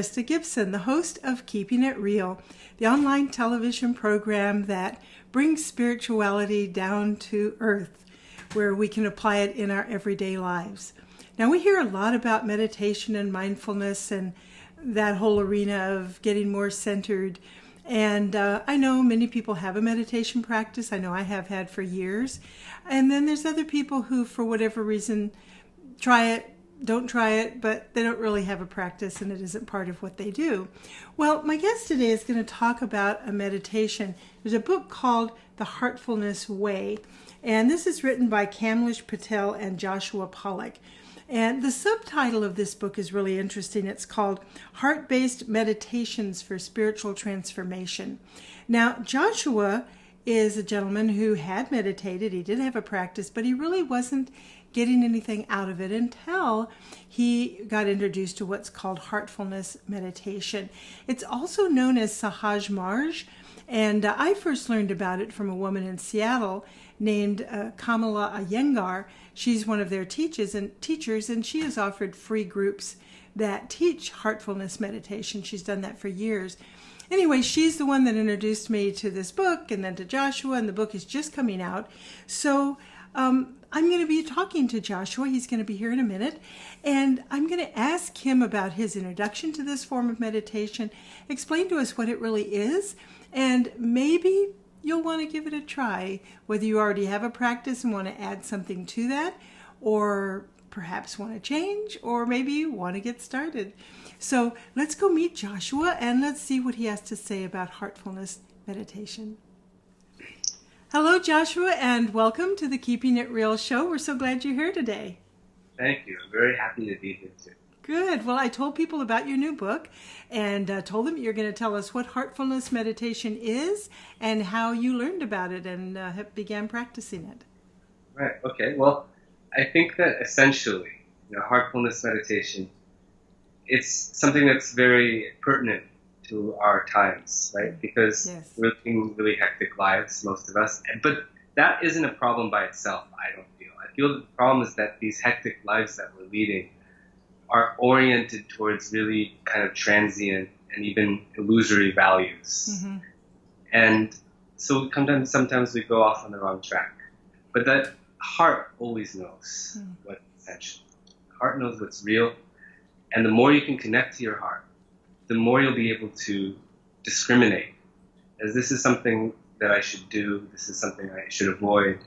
Krista Gibson, the host of Keeping It Real, the online television program that brings spirituality down to earth, where we can apply it in our everyday lives. Now, we hear a lot about meditation and mindfulness and that whole arena of getting more centered. And I know many people have a meditation practice. I know I have had for years. And then there's other people who, for whatever reason, try it, don't try it, but they don't really have a practice and it isn't part of what they do. Well, my guest today is going to talk about a meditation. There's a book called The Heartfulness Way, and this is written by Kamlesh Patel and Joshua Pollock. And the subtitle of this book is really interesting. It's called Heart-Based Meditations for Spiritual Transformation. Now, Joshua is a gentleman who had meditated. He did have a practice, but he really wasn't getting anything out of it until he got introduced to what's called heartfulness meditation. It's also known as Sahaj Marj, and I first learned about it from a woman in Seattle named Kamala Iyengar. She's one of their teachers, and she has offered free groups that teach heartfulness meditation. She's done that for years. Anyway, she's the one that introduced me to this book and then to Joshua, and the book is just coming out. So I'm going to be talking to Joshua. He's going to be here in a minute. And I'm going to ask him about his introduction to this form of meditation, explain to us what it really is, and maybe you'll want to give it a try, whether you already have a practice and want to add something to that, or perhaps want to change, or maybe you want to get started. So let's go meet Joshua and let's see what he has to say about heartfulness meditation. Hello, Joshua, and welcome to the Keeping It Real show. We're so glad you're here today. Thank you. I'm very happy to be here too. Good. Well, I told people about your new book and told them you're going to tell us what heartfulness meditation is and how you learned about it and began practicing it. Right. Okay. Well, I think that essentially, heartfulness meditation, it's something that's very pertinent to our times, right? Because yes, we're living really hectic lives, most of us. But that isn't a problem by itself, I don't feel. I feel the problem is that these hectic lives that we're leading are oriented towards really kind of transient and even illusory values. Mm-hmm. And so sometimes we go off on the wrong track. But that heart always knows what's essential. The heart knows what's real. And the more you can connect to your heart, the more you'll be able to discriminate. As this is something that I should do, this is something I should avoid,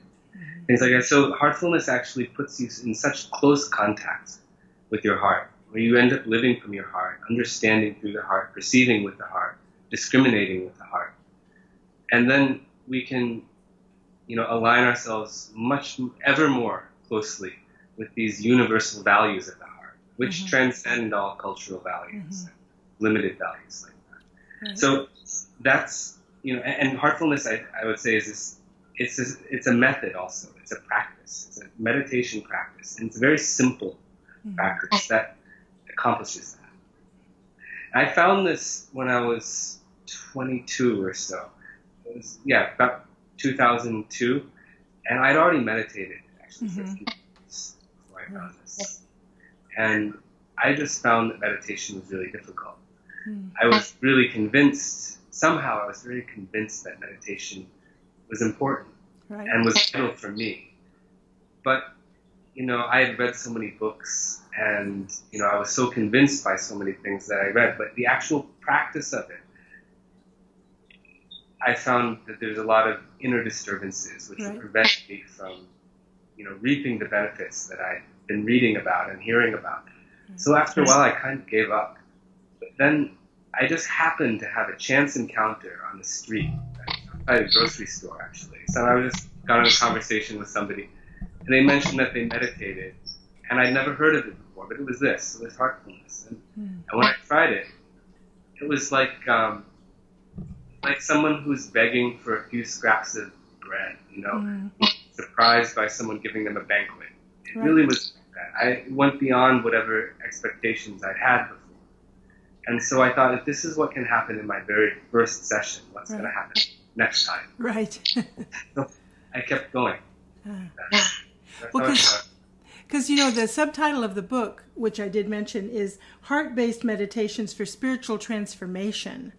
things like that. So heartfulness actually puts you in such close contact with your heart, where you end up living from your heart, understanding through the heart, perceiving with the heart, discriminating with the heart. And then we can, align ourselves ever more closely with these universal values of the heart, which transcend all cultural values, limited values like that. Right. So that's, and heartfulness, I would say, it's a method also. It's a practice. It's a meditation practice. And it's a very simple practice that accomplishes that. And I found this when I was 22 or so. It was, about 2002. And I'd already meditated, actually, for a few months before I found this. And I just found that meditation was really difficult. I was really convinced, somehow I was really convinced that meditation was important and was vital for me. But, I had read so many books and, I was so convinced by so many things that I read, but the actual practice of it, I found that there's a lot of inner disturbances which would prevent me from, reaping the benefits that I'd been reading about and hearing about. So after a while, I kind of gave up. But then I just happened to have a chance encounter on the street, at a grocery store, actually. So I just got in a conversation with somebody, and they mentioned that they meditated, and I'd never heard of it before, but it was this. It was heartfulness. And when I tried it, it was like someone who's begging for a few scraps of bread, surprised by someone giving them a banquet. It really was that. I went beyond whatever expectations I'd had before. And so I thought, if this is what can happen in my very first session, what's going to happen next time? Right. So I kept going. Well, because Because, the subtitle of the book, which I did mention, is Heart-Based Meditations for Spiritual Transformation.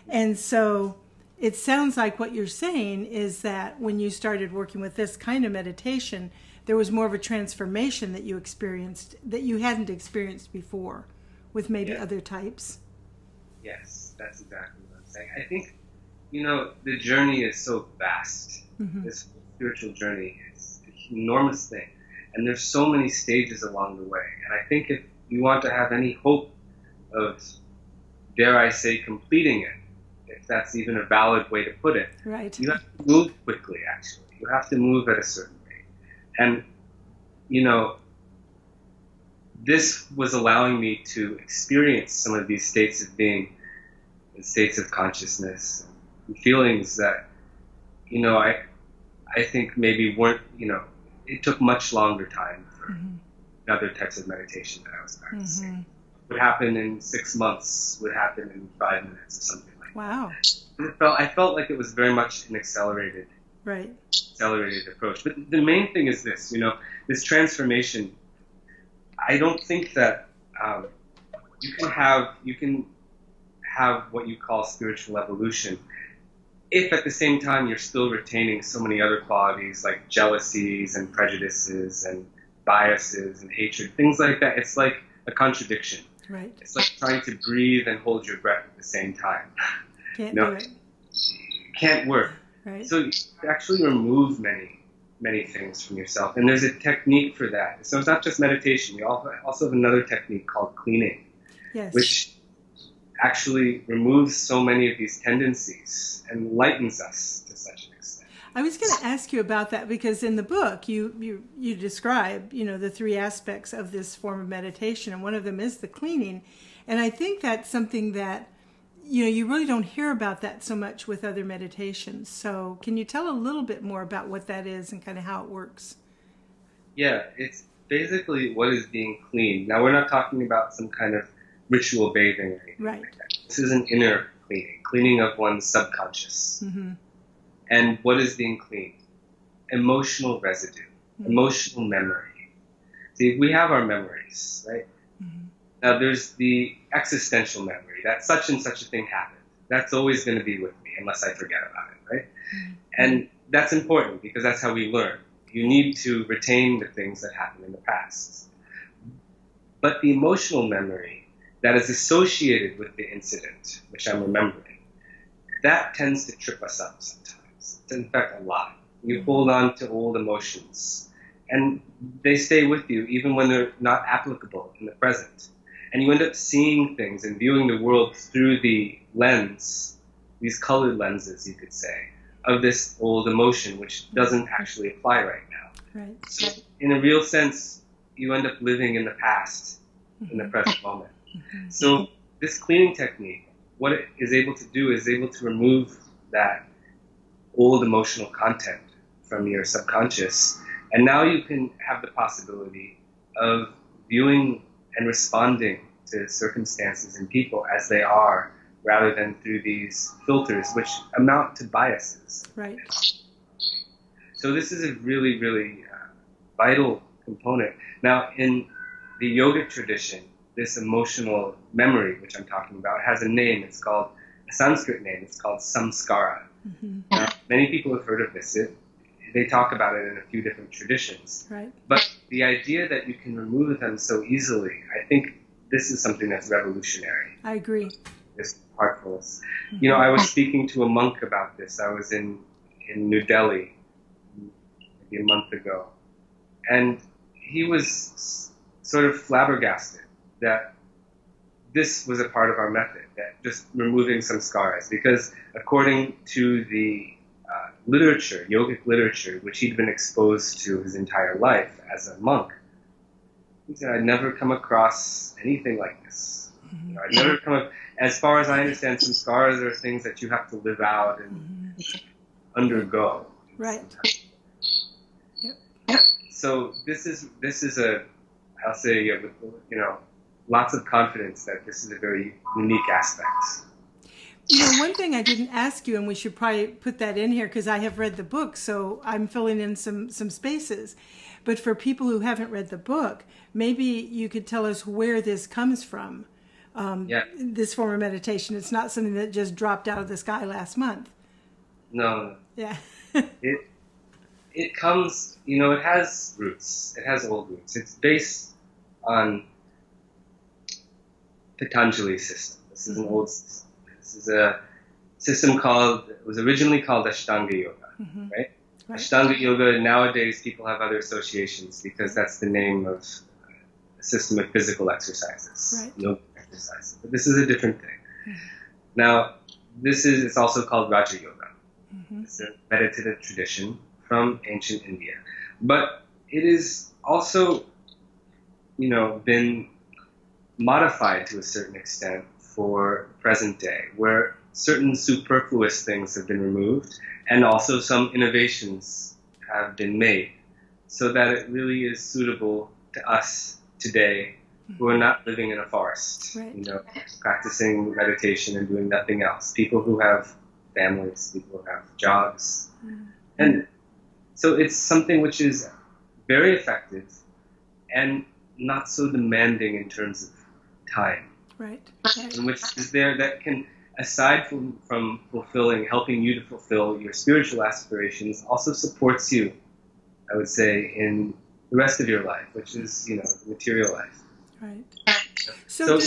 And so it sounds like what you're saying is that when you started working with this kind of meditation, there was more of a transformation that you experienced that you hadn't experienced before with maybe other types. Yes, that's exactly what I'm saying. I think, the journey is so vast. Mm-hmm. This spiritual journey is an enormous thing. And there's so many stages along the way. And I think if you want to have any hope of, dare I say, completing it, if that's even a valid way to put it, right, you have to move quickly, actually. You have to move at a certain rate. And, this was allowing me to experience some of these states of being, states of consciousness, and feelings that, I think maybe weren't, it took much longer time for other types of meditation that I was practicing. Mm-hmm. Would happen in 6 months, would happen in 5 minutes or something like wow. that. I felt like it was very much an accelerated approach. But the main thing is this, this transformation. I don't think that you can have what you call spiritual evolution if at the same time you're still retaining so many other qualities like jealousies and prejudices and biases and hatred, things like that. It's like a contradiction. Right. It's like trying to breathe and hold your breath at the same time. Can't do it. It can't work. Right. So you actually remove many things from yourself. And there's a technique for that. So it's not just meditation. You also have another technique called cleaning, yes, which actually removes so many of these tendencies and lightens us to such an extent. I was going to ask you about that because in the book you describe, the 3 aspects of this form of meditation, and one of them is the cleaning. And I think that's something that, you really don't hear about that so much with other meditations. So can you tell a little bit more about what that is and kind of how it works? Yeah, it's basically what is being cleaned. Now, we're not talking about some kind of ritual bathing or anything like that. This is an inner cleaning of one's subconscious. Mm-hmm. And what is being cleaned? Emotional residue, emotional memory. See, we have our memories, right? Mm-hmm. Now, there's the existential memory that such and such a thing happened. That's always going to be with me unless I forget about it, right? Mm-hmm. And that's important because that's how we learn. You need to retain the things that happened in the past. But the emotional memory that is associated with the incident, which I'm remembering, that tends to trip us up sometimes. In fact, a lot. You hold on to old emotions, and they stay with you even when they're not applicable in the present. And you end up seeing things and viewing the world through the lens, these colored lenses, you could say, of this old emotion, which doesn't actually apply right now. Right. So in a real sense, you end up living in the past, in the present moment. So this cleaning technique, what it is able to do is able to remove that old emotional content from your subconscious. And now you can have the possibility of viewing and responding to circumstances and people as they are, rather than through these filters, which amount to biases. Right. So this is a really, really vital component. Now, in the yogic tradition, this emotional memory, which I'm talking about, has a name. It's called, a Sanskrit name. It's called samskara. Mm-hmm. Now, many people have heard of this. They talk about it in a few different traditions. Right. But the idea that you can remove them so easily, I think this is something that's revolutionary. I agree. This heartfulness. Mm-hmm. I was speaking to a monk about this. I was in New Delhi maybe a month ago. And he was sort of flabbergasted that this was a part of our method, that just removing some scars. Because according to the literature, yogic literature, which he'd been exposed to his entire life as a monk, he said, I'd never come across anything like this. I'd never come as far as I understand, some scars are things that you have to live out and undergo. Right. Yep. So this is I'll say, lots of confidence that this is a very unique aspect. One thing I didn't ask you, and we should probably put that in here because I have read the book, so I'm filling in some spaces. But for people who haven't read the book, maybe you could tell us where this comes from. This form of meditation. It's not something that just dropped out of the sky last month. No. Yeah. It comes, it has roots. It has old roots. It's based on Patanjali's system. This is an old system. This is a system it was originally called Ashtanga Yoga, right? Ashtanga Yoga, nowadays people have other associations because that's the name of a system of physical exercises, yoga exercises. But this is a different thing. Now, it's also called Raja Yoga. It's a meditative tradition from ancient India. But it is also, been modified to a certain extent for present day, where certain superfluous things have been removed and also some innovations have been made so that it really is suitable to us today who are not living in a forest, practicing meditation and doing nothing else. People who have families, people who have jobs. And so it's something which is very effective and not so demanding in terms of time. And which is there that can, aside from helping you to fulfill your spiritual aspirations, also supports you, I would say, in the rest of your life, which is, the material life. So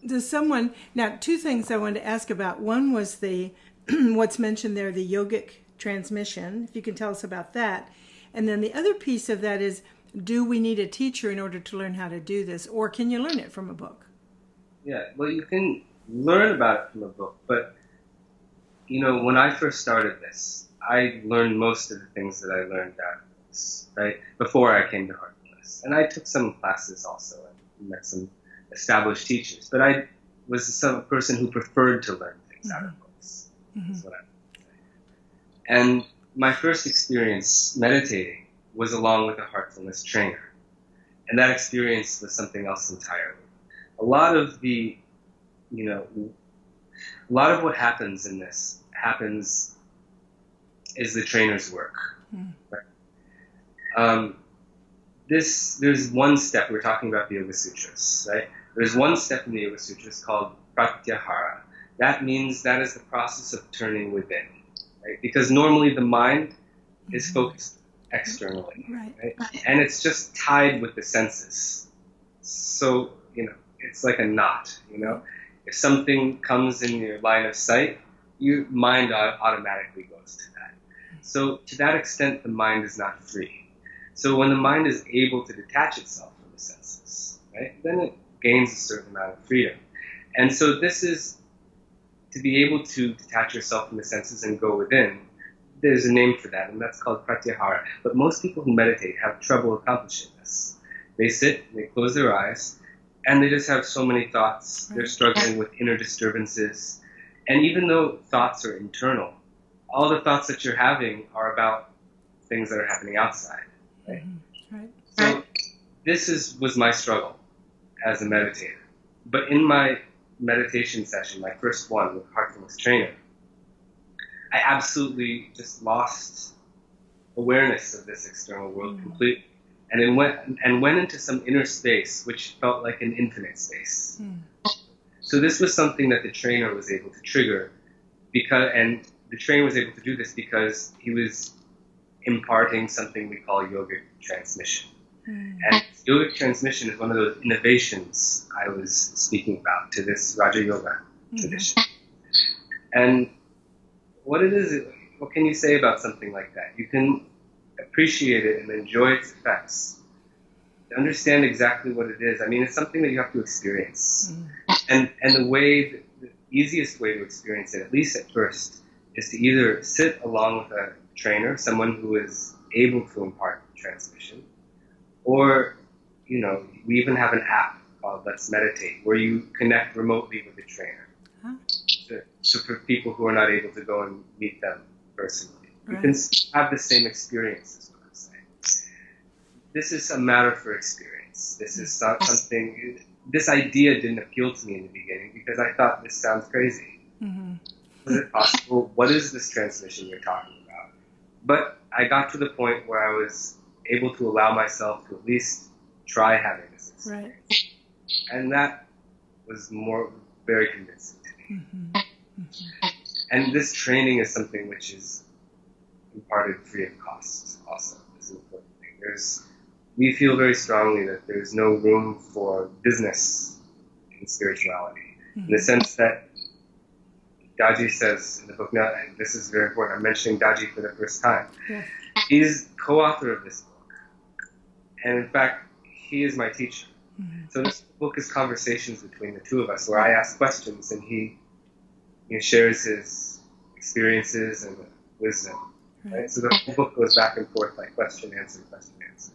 does someone, now two things I wanted to ask about. One was the, what's mentioned there, the yogic transmission, if you can tell us about that. And then the other piece of that is, do we need a teacher in order to learn how to do this, or can you learn it from a book? Yeah, well, you can learn about it from a book, but, when I first started this, I learned most of the things that I learned out of this, before I came to Heartfulness. And I took some classes also and met some established teachers, but I was a person who preferred to learn things out of books. That's what I would say. And my first experience meditating was along with a Heartfulness trainer. And that experience was something else entirely. A lot of what happens in this is the trainer's work. There's one step, we're talking about the Yoga Sutras, right? There's one step in the Yoga Sutras called pratyahara. That means that is the process of turning within, right? Because normally the mind is focused externally, right? And it's just tied with the senses. So, it's like a knot, If something comes in your line of sight, your mind automatically goes to that. So to that extent, the mind is not free. So when the mind is able to detach itself from the senses, right, then it gains a certain amount of freedom. And so this is, to be able to detach yourself from the senses and go within, there's a name for that, and that's called pratyahara. But most people who meditate have trouble accomplishing this. They sit, they close their eyes, and they just have so many thoughts. They're struggling with inner disturbances. And even though thoughts are internal, all the thoughts that you're having are about things that are happening outside. Right? So this was my struggle as a meditator. But in my meditation session, my first one with Heartfulness trainer, I absolutely just lost awareness of this external world completely. And it went into some inner space, which felt like an infinite space. So this was something that the trainer was able to trigger, and the trainer was able to do this because he was imparting something we call yogic transmission. And yogic transmission is one of those innovations I was speaking about to this Raja Yoga tradition. And what can you say about something like that? You can appreciate it and enjoy its effects. To understand exactly what it is, it's something that you have to experience. And the easiest way to experience it, at least at first, is to either sit along with a trainer, someone who is able to impart transmission, or, we even have an app called Let's Meditate, where you connect remotely with the trainer. So for people who are not able to go and meet them personally, you can have the same experience, is what I'm saying. This is a matter for experience. This is something, this idea didn't appeal to me in the beginning because I thought this sounds crazy. Is it possible? What is this transmission you're talking about? But I got to the point where I was able to allow myself to at least try having this experience. Right. And that was very convincing to me. Mm-hmm. Mm-hmm. And this training is something which is imparted free of cost also. This is an important thing. We feel very strongly that there's no room for business in spirituality. Mm-hmm. In the sense that Daji says in the book now, and this is very important, I'm mentioning Daji for the first time. Yeah. He's co-author of this book. And in fact, he is my teacher. Mm-hmm. So this book is conversations between the two of us where I ask questions and he shares his experiences and wisdom. Right? So the whole book goes back and forth like question, answer, question, answer.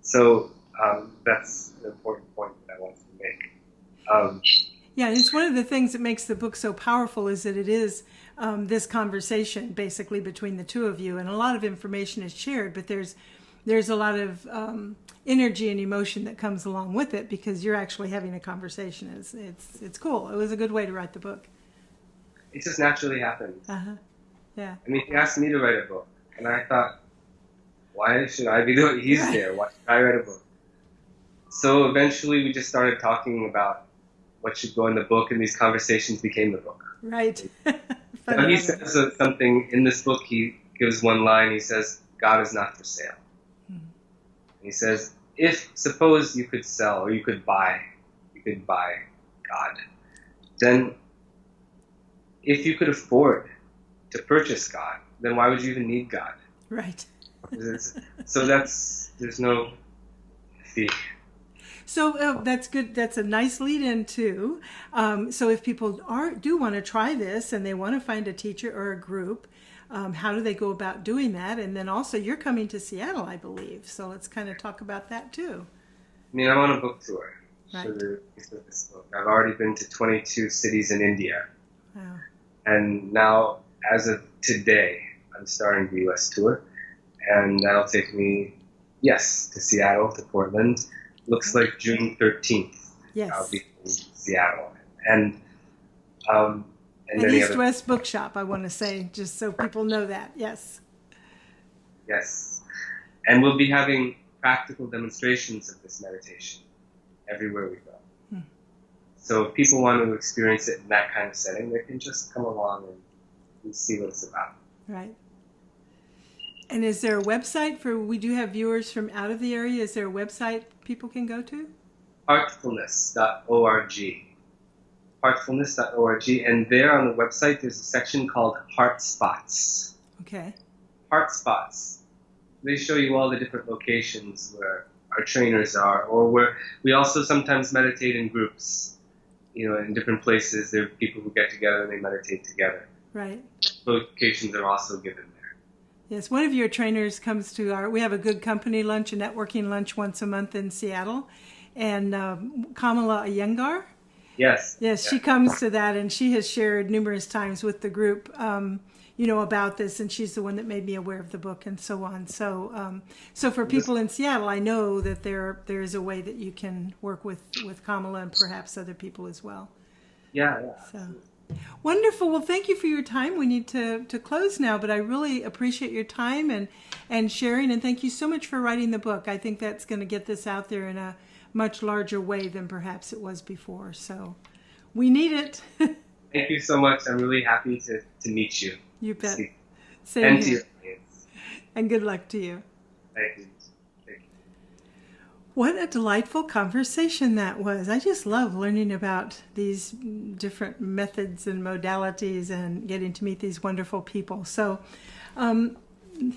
So that's an important point that I wanted to make. Yeah, it's one of the things that makes the book so powerful is that it is this conversation basically between the two of you, and a lot of information is shared, but there's a lot of energy and emotion that comes along with it because you're actually having a conversation. It's cool. It was a good way to write the book. It just naturally happens. Yeah. I mean, he asked me to write a book, and I thought, why should I be doing it? He's there. Why should I write a book? So eventually we just started talking about what should go in the book, and these conversations became the book. Right. So he says something in this book, he gives one line, he says, God is not for sale. And he says, suppose you could sell or you could buy God, then if you could afford to purchase God, then why would you even need God? Right. So there's no fee. So that's good. That's a nice lead-in too. So if people do want to try this and they want to find a teacher or a group, how do they go about doing that? And then also, you're coming to Seattle, I believe. So let's kind of talk about that too. I mean, I'm on a book tour right. for the release of this book. I've already been to 22 cities in India. Wow. And now, as of today, I'm starting the U.S. tour. And that'll take me, to Seattle, to Portland. Looks like June 13th. Yes. I'll be in Seattle. And East-West Bookshop, I want to say, just so people know that. Yes. Yes. And we'll be having practical demonstrations of this meditation everywhere we go. So if people want to experience it in that kind of setting, they can just come along and see what it's about. Right. And is there a website we do have viewers from out of the area, is there a website people can go to? Heartfulness.org. Heartfulness.org. And there on the website, there's a section called Heart Spots. Okay. Heart Spots. They show you all the different locations where our trainers are, or where we also sometimes meditate in groups. In different places, there are people who get together and they meditate together. Right. Locations are also given there. Yes, one of your trainers comes to we have a good company lunch, a networking lunch once a month in Seattle. And Kamala Iyengar? Yes. Yes, she comes to that, and she has shared numerous times with the group, about this, and she's the one that made me aware of the book and so on. So for people in Seattle, I know that there is a way that you can work with Kamala and perhaps other people as well. Yeah. So. Wonderful. Well, thank you for your time. We need to close now, but I really appreciate your time and sharing, and thank you so much for writing the book. I think that's going to get this out there in a much larger way than perhaps it was before. So we need it. Thank you so much. I'm really happy to meet you. You bet. Same and to your audience. And good luck to you. Thank you. What a delightful conversation that was. I just love learning about these different methods and modalities and getting to meet these wonderful people. So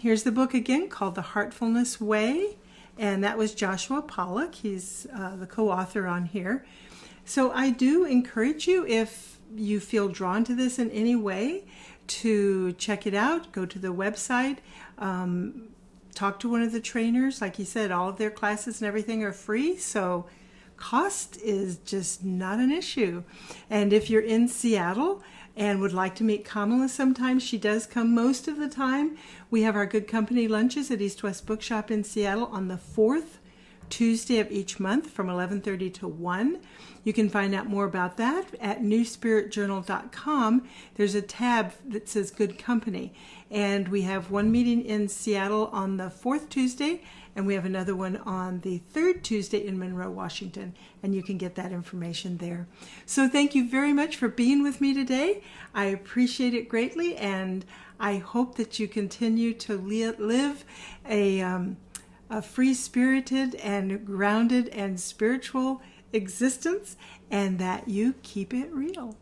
here's the book again called The Heartfulness Way, and that was Joshua Pollock. He's the co-author on here. So I do encourage you, if you feel drawn to this in any way, to check it out, go to the website, talk to one of the trainers. Like he said, all of their classes and everything are free, so cost is just not an issue. And if you're in Seattle and would like to meet Kamala sometime, she does come most of the time. We have our Good Company lunches at East-West Bookshop in Seattle on the fourth Tuesday of each month from 11:30 to 1. You can find out more about that at newspiritjournal.com. There's a tab that says Good Company, and we have one meeting in Seattle on the 4th Tuesday, and we have another one on the 3rd Tuesday in Monroe, Washington, and you can get that information there. So thank you very much for being with me today. I appreciate it greatly, and I hope that you continue to live a free-spirited and grounded and spiritual existence, and that you keep it real.